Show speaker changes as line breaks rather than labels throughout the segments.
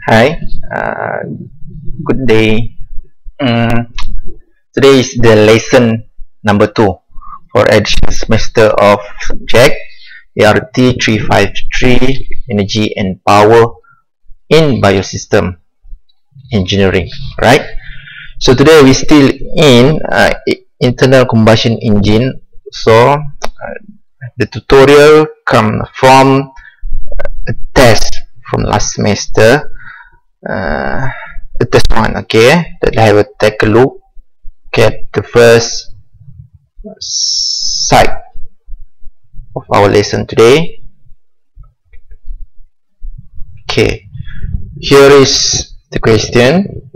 Hi, good day. Today is the lesson number 2 for additional semester of subject ART 353 Energy and Power in Biosystem Engineering, right? So today we still in internal combustion engine. So the tutorial come from a test from last semester. The test one, okay, let's have a take a look at the first side of our lesson today. Okay, here is the question.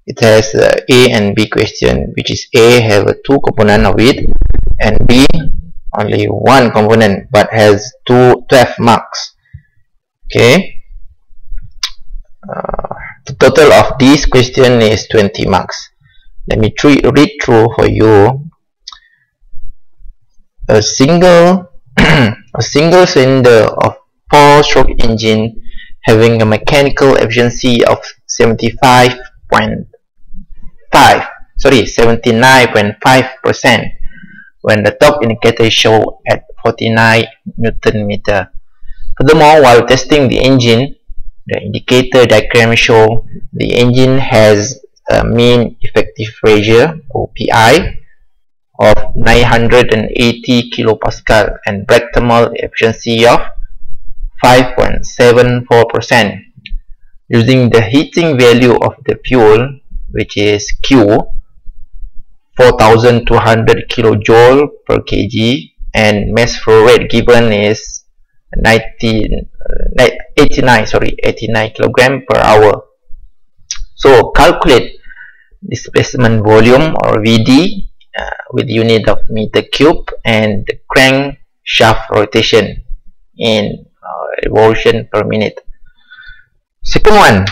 It has A and B question, which is A have a 2 component of it and B only 1 component but has 12 marks. Okay, the total of this question is 20 marks. Let me read through for you. A single cylinder of 4-stroke engine having a mechanical efficiency of 79.5% when the top indicator is shown at 49 Newton meter. Furthermore, while testing the engine, the indicator diagram shows the engine has a mean effective pressure or PI of 980 kilopascal and brake thermal efficiency of 5.74%. Using the heating value of the fuel, which is Q, 4200 kilojoule per kg, and mass flow rate given is 89 kilogram per hour. So calculate displacement volume or VD with unit of meter cube and the crankshaft rotation in revolution per minute. Second one,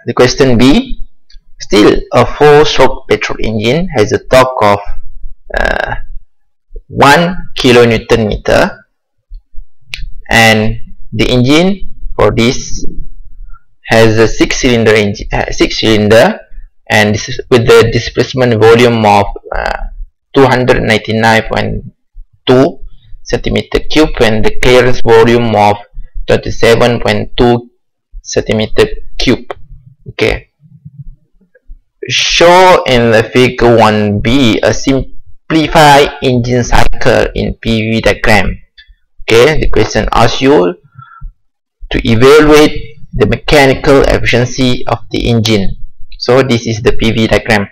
the question B. Still, a 4-stroke petrol engine has a torque of 1 kilonewton meter, and the engine for this has a 6-cylinder engine, and this is with the displacement volume of 299.2 centimeter cube and the clearance volume of 27.2 centimeter cube. Okay, show in the figure 1b a simplified engine cycle in PV diagram. Okay, the question asks you to evaluate the mechanical efficiency of the engine. So this is the PV diagram.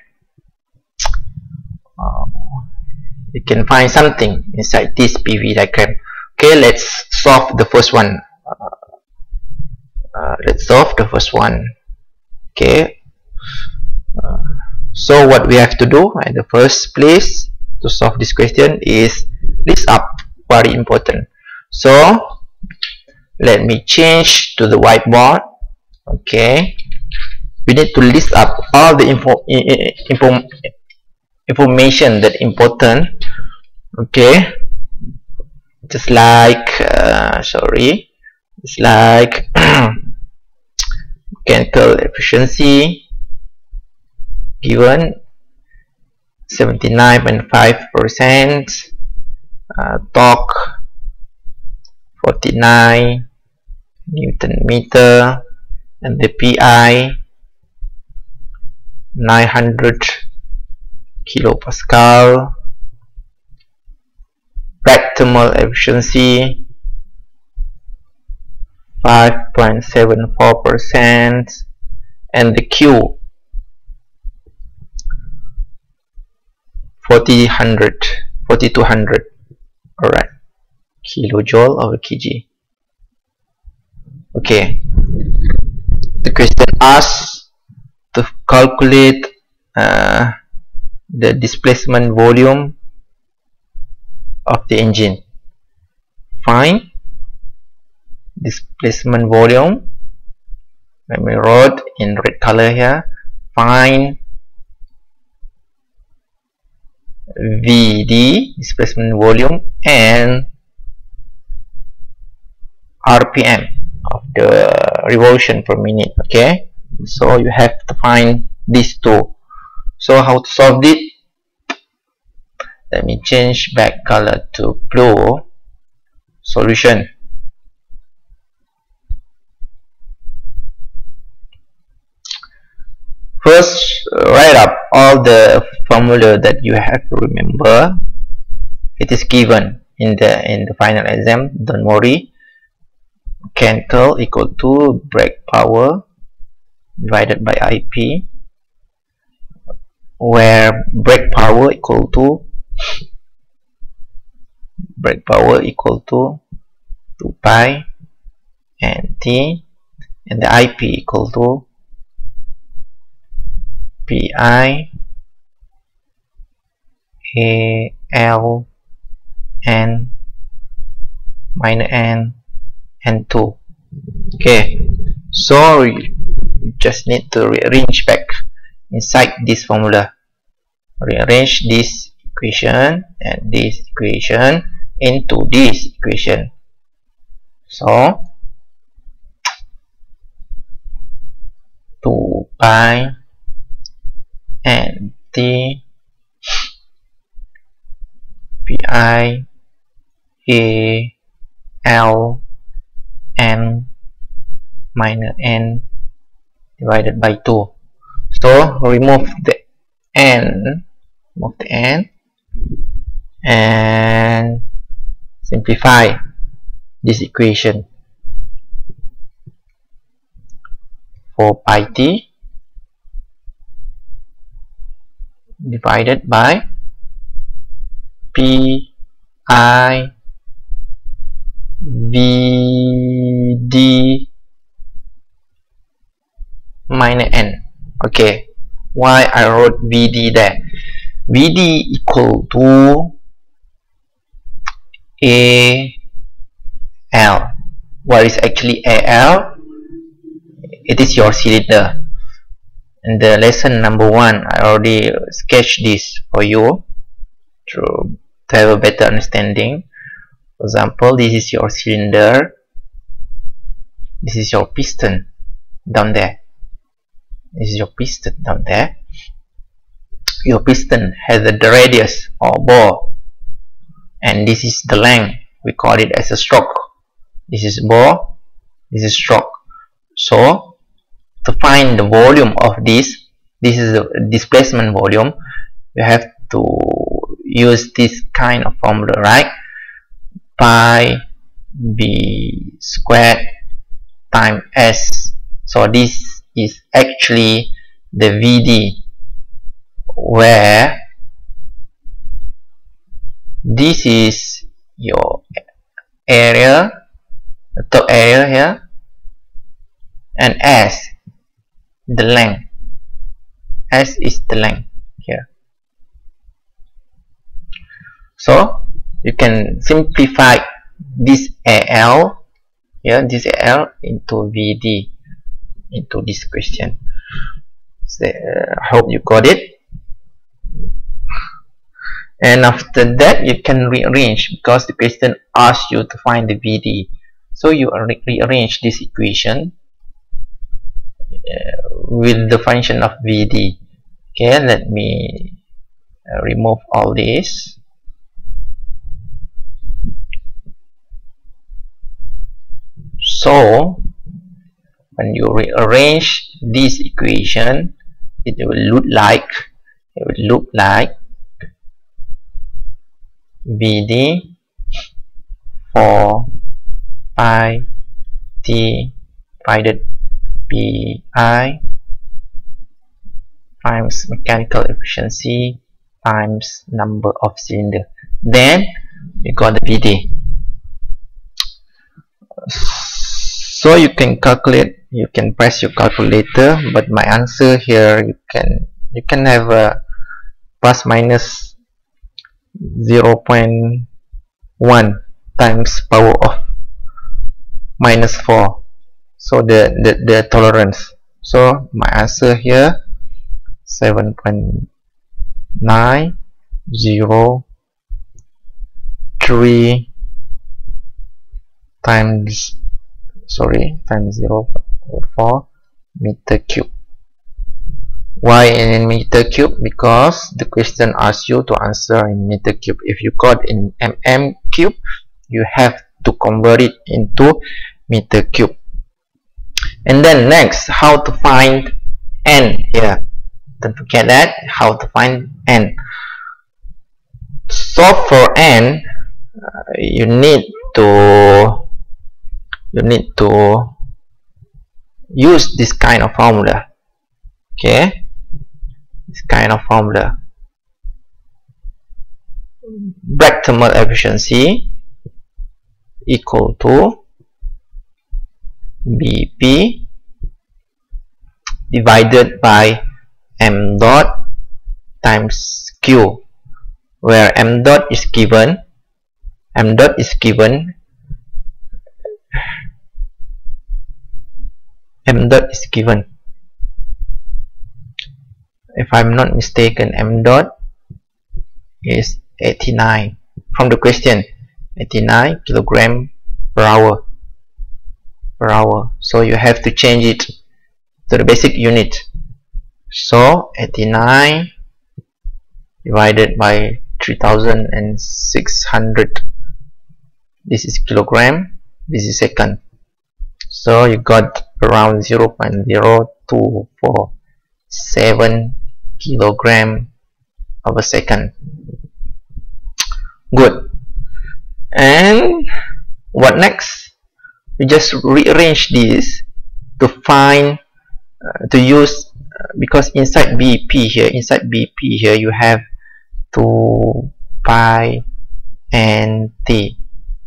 You can find something inside this PV diagram. Okay, let's solve the first one. Okay, so what we have to do at the first place to solve this question is list up. Very important. So let me change to the whiteboard. Okay, we need to list up all the information that important. Okay, just like mechanical efficiency given 79.5%, torque 49 Newton meter, and the PI 900 kilopascal, brake thermal efficiency 5.74%, and the Q 4200. Alright, kilojoule over kg. Okay, the question asks to calculate the displacement volume of the engine. Find displacement volume. Let me write in red color here. Find VD, displacement volume, and RPM of the revolution per minute. Okay, so you have to find these two. So how to solve it? Let me change back color to blue. Solution. First, write up all the formula that you have to remember. It is given in the final exam. Don't worry. Mechanical equal to brake power divided by IP, where brake power equal to 2 pi and T, and the IP equal to pi a l n minus n and 2. Okay, so you just need to rearrange back inside this formula. Rearrange this equation and this equation into this equation. So 2 pi and T pi a l n minus n divided by 2. So remove the n, and simplify this equation. 4 pi t divided by pi vd minus n. Okay, why I wrote vd there? Vd equal to AL. What is actually AL? It is your cylinder. In the lesson number 1, I already sketched this for you to have a better understanding. For example, this is your cylinder, this is your piston down there, this is your piston down there. Your piston has the radius or bore, and this is the length. We call it as a stroke. This is bore, this is stroke. So to find the volume of this is the displacement volume. You have to use this kind of formula, right? Pi b squared times s. So this is actually the Vd, where this is your area, the top area here, and s, the length. S is the length here. So you can simplify this AL here, this AL into VD, into this question. So, I hope you got it. And after that, you can rearrange, because the question asks you to find the VD. So you rearrange this equation with the function of VD. Okay, let me remove all this. So when you rearrange this equation, it will look like VD 4 pi t divided pi times mechanical efficiency times number of cylinder. Then you got the VD. So you can calculate, you can press your calculator, but my answer here, you can have a plus minus 0.1 times power of minus 4. So the tolerance. So my answer here 7.903 times 0.1 for meter cube. Why in meter cube? Because the question asks you to answer in meter cube. If you got in mm cube, you have to convert it into meter cube. And then next, how to find n here. Don't forget that, how to find n. So for n, you need to use this kind of formula. Okay, this kind of formula. Bragg thermal efficiency equal to BP divided by m dot times q, where m dot is given. If I'm not mistaken, m dot is 89 from the question, 89 kilogram per hour. So you have to change it to the basic unit. So 89 divided by 3600, this is kilogram, this is second. So you got around 0.0247 kilogram of a second. Good. And what next? You just rearrange this to find to use because inside BP here you have 2 pi and t.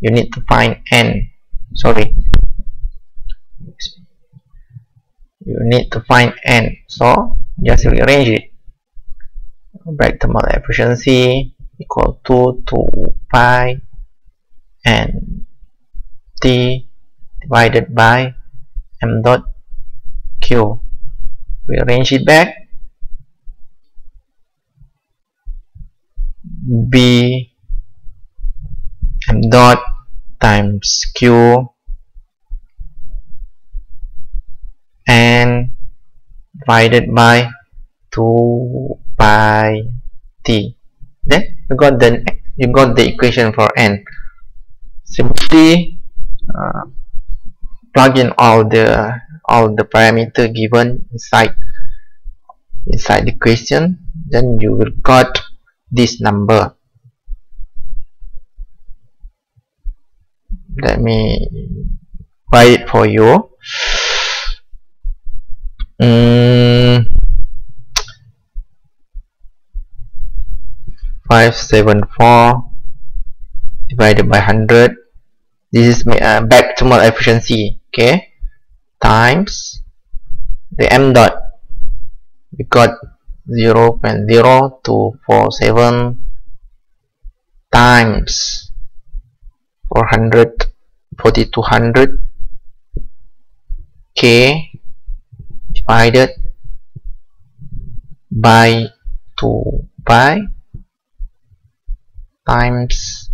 You need to find n. Sorry, you need to find n. So just rearrange it. Bragg thermal efficiency equal to 2 pi and t divided by m dot q. Rearrange it back. B m dot times q and divided by 2 pi t. Then you got the equation for n. Simply plug in all the parameter given inside the question, then you will got this number. Let me write it for you. 574 divided by 100. This is Bragg thermal efficiency, okay, times the m dot. We got 0.0247 times 4200 k divided by 2 pi times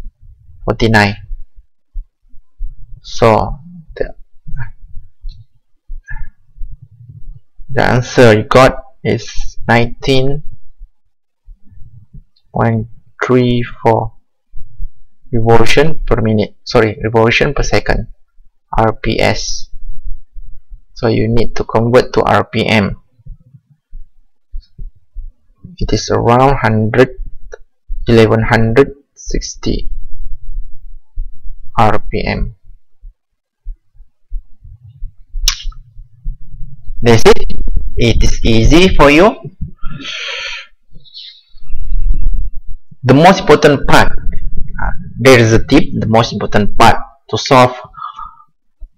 49. So the answer you got is 19.34 revolution per minute. Sorry, revolution per second, RPS. So you need to convert to RPM. It is around 1160 RPM. That's it. It is easy for you. The most important part, there is a tip. The most important part to solve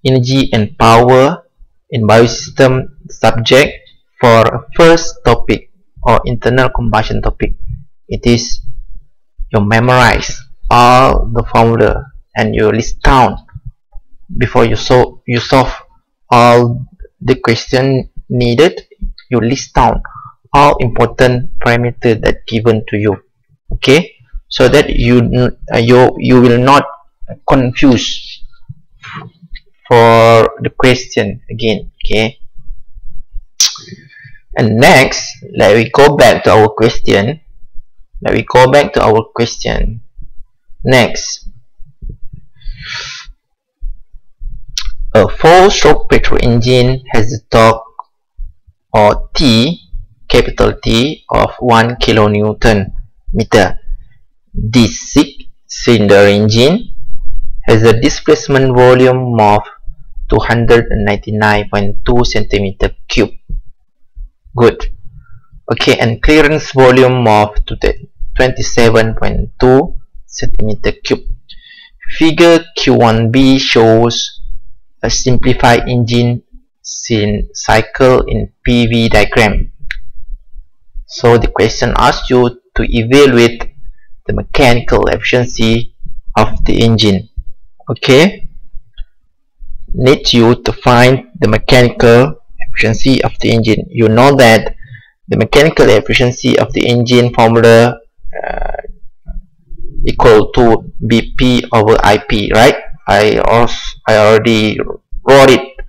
energy and power in biosystem subject for a first topic or internal combustion topic, it is you memorize all the formula and you list down before you solve all the question needed. You list down all important parameters that given to you, okay, so that you will not confuse for the question again, Okay. And next, let we go back to our question. Next, a 4-stroke petrol engine has a torque or T, capital T, of 1 kilonewton meter. This 6-cylinder engine has a displacement volume of 299.2 centimeter cube. Good. Okay, and clearance volume of 27.2 centimeter cube. Figure Q1b shows a simplified engine cycle in PV diagram. So the question asks you to evaluate the mechanical efficiency of the engine. Okay, need you to find the mechanical efficiency of the engine. You know that the mechanical efficiency of the engine formula equal to BP over IP, right? I already wrote it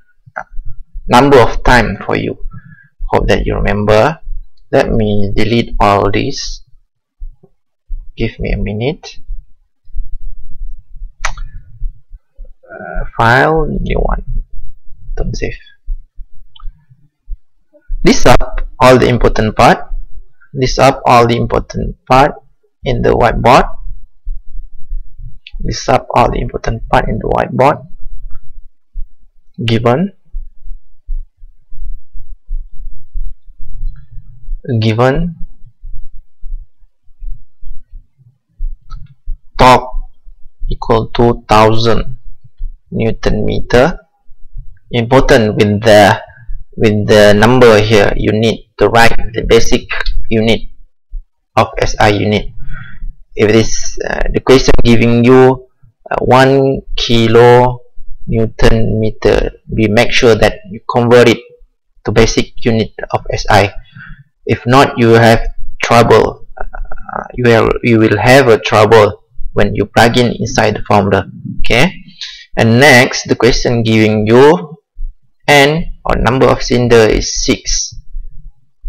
number of times for you. Hope that you remember. Let me delete all this. Give me a minute. File, new one. Don't save. List up all the important part. List up all the important part in the whiteboard. List up all the important part in the whiteboard. Given torque equal to 1000 Newton meter. Important with the number here, you need to write the basic unit of SI unit. If it is the question giving you 1 kilo Newton meter, we make sure that you convert it to basic unit of SI. If not, you have trouble. You will have a trouble when you plug in inside the formula. Okay. And next, the question giving you N, or number of cylinder, is 6,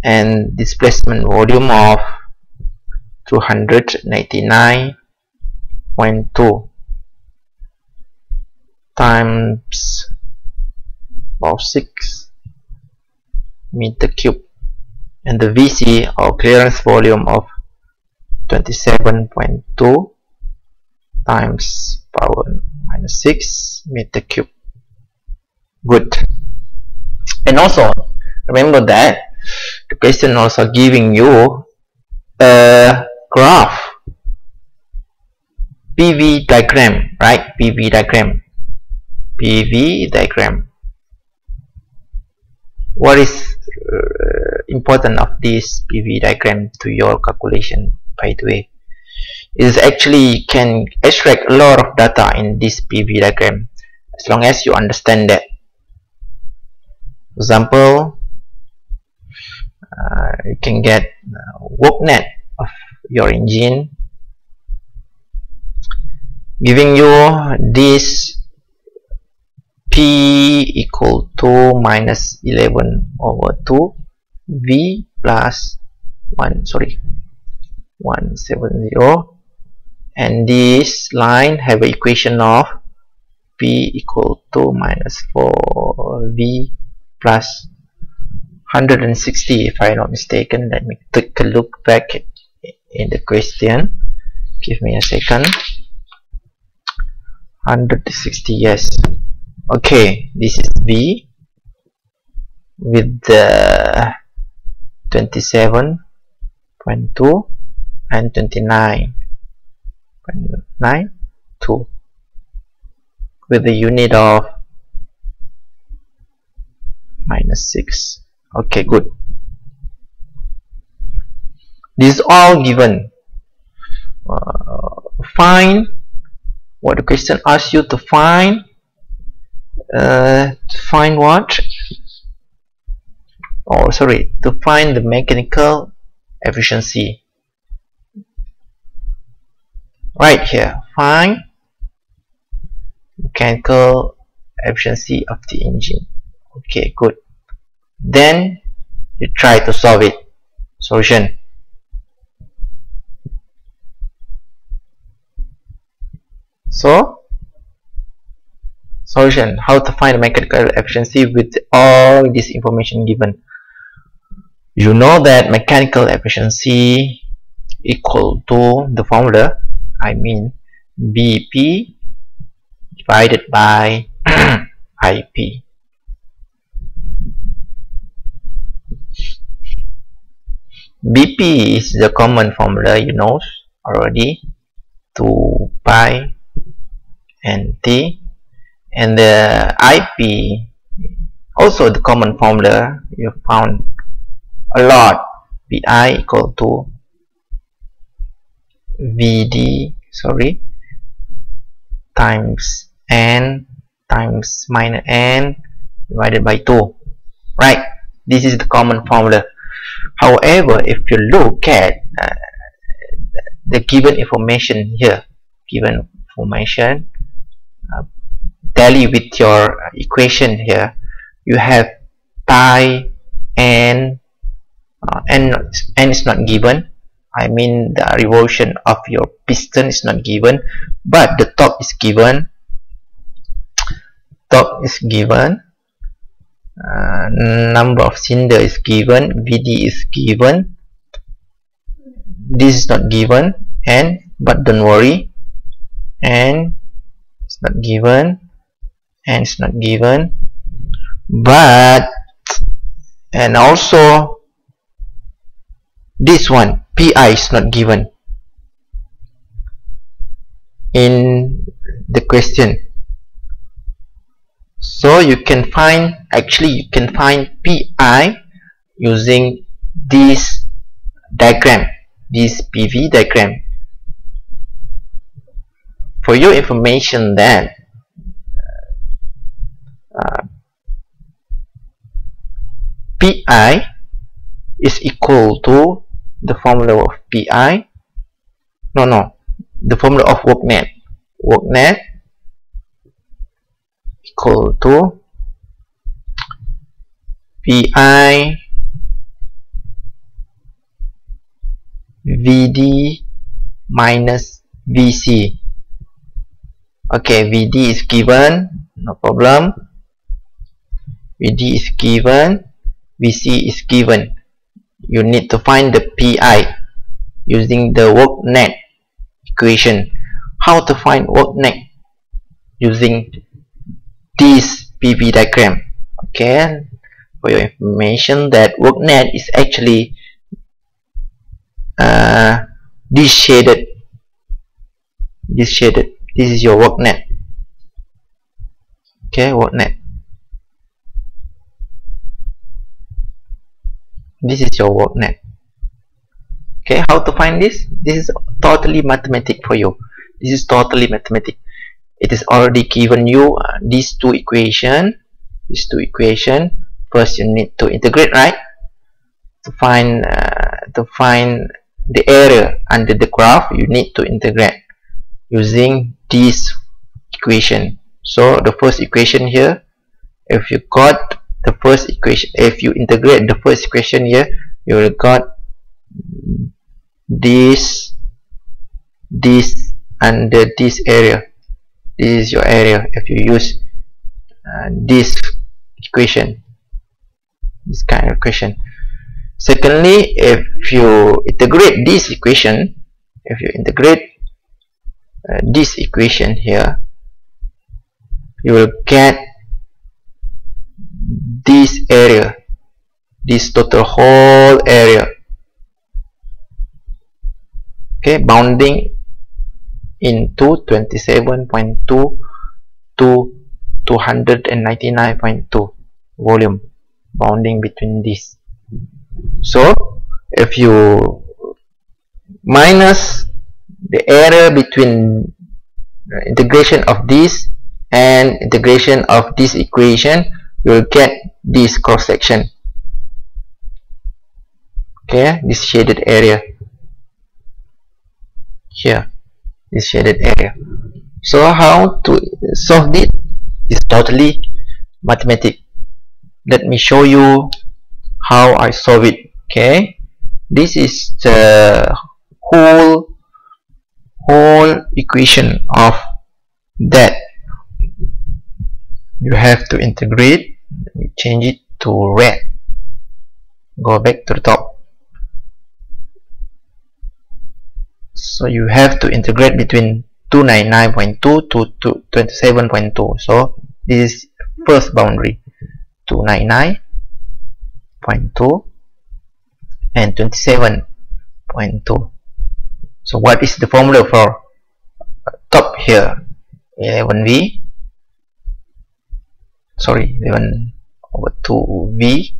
and displacement volume of 299.2 times of 6 meter cube, and the VC, or clearance volume, of 27.2 times power minus 6 meter cube. Good. And also remember that the question also giving you a graph, PV diagram, right? PV diagram. What is important of this PV diagram to your calculation, by the way, is actually can extract a lot of data in this PV diagram, as long as you understand that. For example, you can get work net of your engine, giving you this P equal to minus 11 over 2 V plus 170, and this line have an equation of P equal to minus 4 V plus 160, if I'm not mistaken. Let me take a look back in the question. Give me a second. 160, yes. Okay, this is V with the 27.2 and 29.92 with the unit of minus 6. Okay, good. This is all given. Find what the question asks you to find. To find what? Oh, sorry, to find the mechanical efficiency. Right here, find mechanical efficiency of the engine. Okay, good. Then you try to solve it. Solution. So, solution. How to find mechanical efficiency with all this information given. You know that mechanical efficiency equal to the formula, I mean BP divided by IP. BP is the common formula you know already, 2 pi NT, and the IP also the common formula you found a lot, PI equal to VD times N times minus N divided by 2, right? This is the common formula. However, if you look at the given information here, tally with your equation here, you have pi n is not given. I mean the revolution of your piston is not given, but the torque is given. Number of cylinder is given, VD is given. This is not given, but don't worry, and it's not given, and it's not given, but and also this one PI is not given in the question. So you can find, PI using this diagram, this PV diagram. For your information that PI is equal to the formula of PI, the formula of work net equal to PI VD minus VC. Okay, VD is given, no problem. VD is given, VC is given. You need to find the PI using the work net equation. How to find work net using this PV diagram? Okay, for your information that work net is actually this shaded. This is your work net. Okay, work net. This is your work net. Okay, how to find this? This is totally mathematic for you. This is totally mathematic. It is already given you these two equation. First, you need to integrate, right? To find the area under the graph, you need to integrate using this equation. So the first equation here, if you got the first equation, if you integrate the first equation here, you will got this under this area. This is your area if you use this equation, this kind of equation. Secondly, if you integrate this equation, this equation here, you will get this area, this total whole area. Okay, bounding into 27.2 to 299.2 volume, bounding between this. So if you minus the area between integration of this and integration of this equation, you will get this cross section. Okay, this shaded area here, this shaded area. So how to solve it is totally mathematic. let me show you how I solve it. Okay, this is the whole equation of that. You have to integrate. Let me change it to red. Go back to the top. So you have to integrate between 299.2 to 27.2. So this is first boundary, 299.2 and 27.2. So what is the formula for top here? 11 over 2v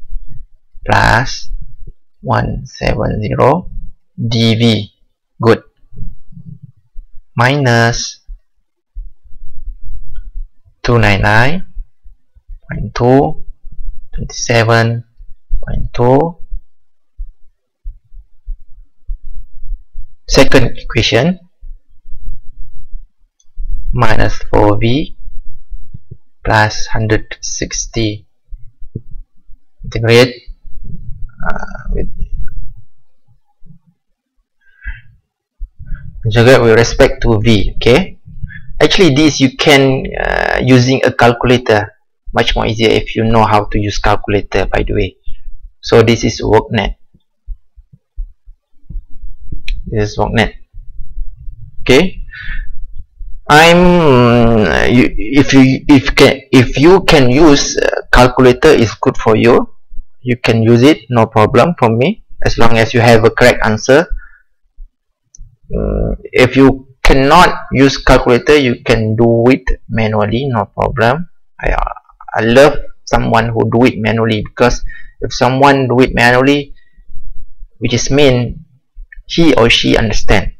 plus 170 dv. Good. Minus 299.2 27.2. Second equation, minus 4v plus 160. Integrate with respect to v. Okay, actually this you can using a calculator, much more easier if you know how to use calculator, by the way. So this is work net. This is work net. Okay, if you can use calculator, is good for you. You can use it, no problem from me, as long as you have a correct answer. If you cannot use calculator, you can do it manually, no problem. I love someone who do it manually, because if someone do it manually, which is mean he or she understand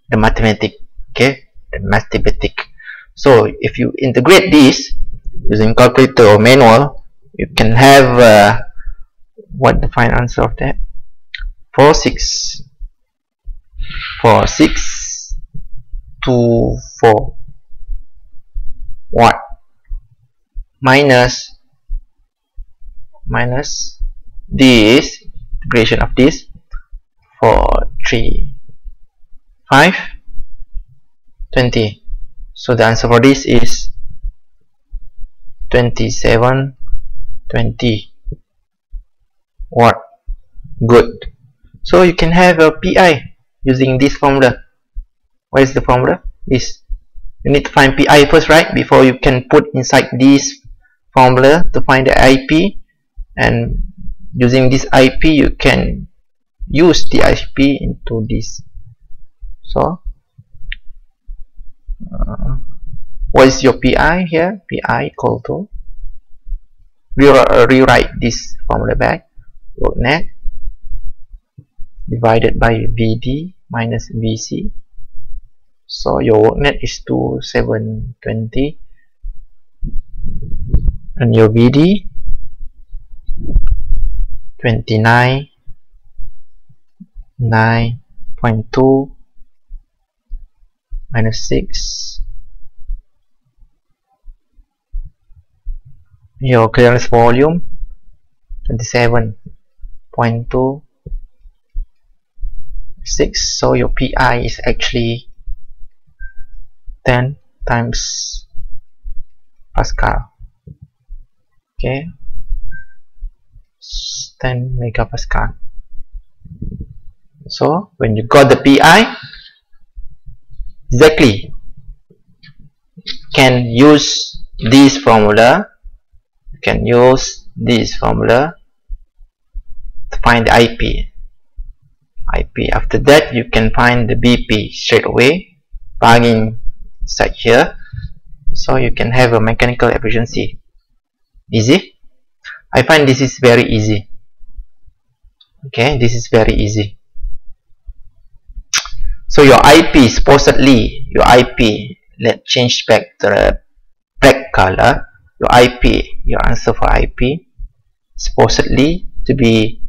the mathematics. Okay, the mathematics. So if you integrate this using calculator or manual, you can have what the final answer of that? 4624 watt minus this integration of this 43520. So the answer for this is 2720 watt. Good. So you can have a PI using this formula. What is the formula? Is you need to find PI first, right? Before you can put inside this formula to find the IP, and using this IP you can use the IP into this. So what is your PI here? PI equal to, rewrite this formula back, work net divided by VD minus VC. So your work net is 2720 and your VD 29.9.2 minus 6. Your clearance volume 27.26. So your PI is actually 10 times Pascal. Okay, 10 megapascal. So when you got the PI, exactly can use this formula. You can use this formula to find the IP. After that, you can find the BP straight away, plugging inside here. So you can have a mechanical efficiency. Easy. I find this is very easy. Okay, this is very easy. So your IP, supposedly your IP, let's change back to the black color. Your IP, your answer for IP, supposedly to be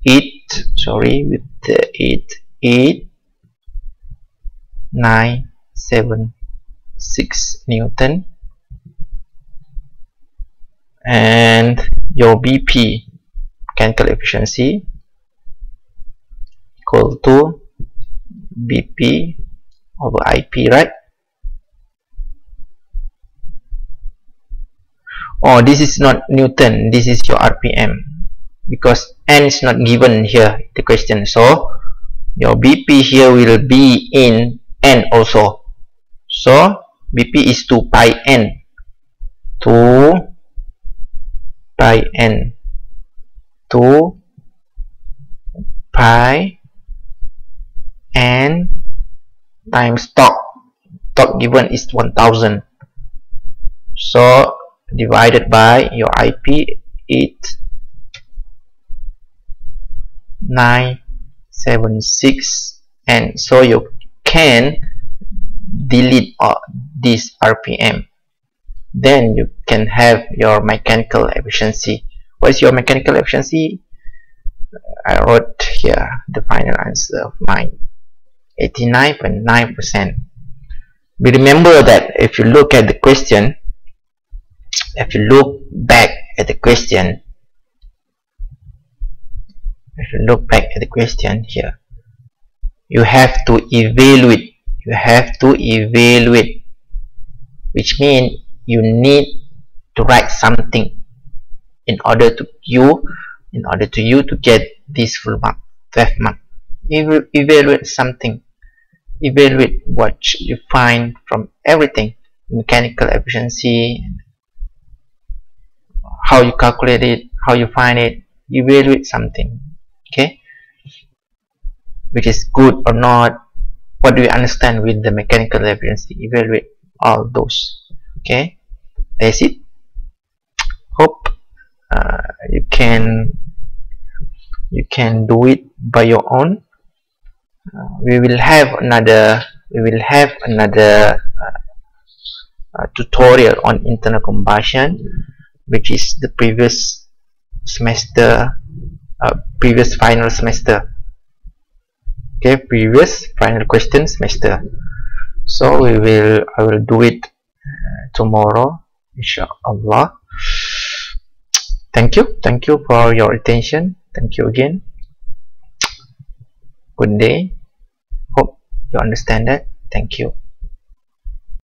8976 Newton, and your BP, mechanical efficiency, equal to BP over IP, right? Oh, this is not Newton, this is your RPM, because N is not given here in the question. So your BP here will be in N also. So BP is 2 pi N. 2 pi N. 2 pi N times torque. Torque given is 1000. So divided by your IP, 8976, and so you can delete this RPM. Then you can have your mechanical efficiency. What is your mechanical efficiency? I wrote here the final answer of mine, 89.9%. But remember that if you look at the question, if you look back at the question, here, you have to evaluate. Which means you need to write something in order to you to get this full mark, 12 mark. Evaluate something. Evaluate what you find from everything, mechanical efficiency, how you calculate it, how you find it. Evaluate something, okay, which is good or not. What do you understand with the mechanical efficiency? Evaluate all those. Okay, that's it. Hope you can do it by your own. We will have another tutorial on internal combustion, which is the previous semester, previous final semester. Okay, previous final question semester. So I will do it tomorrow, inshallah. Thank you for your attention. Thank you again. Good day. Hope you understand that. Thank you.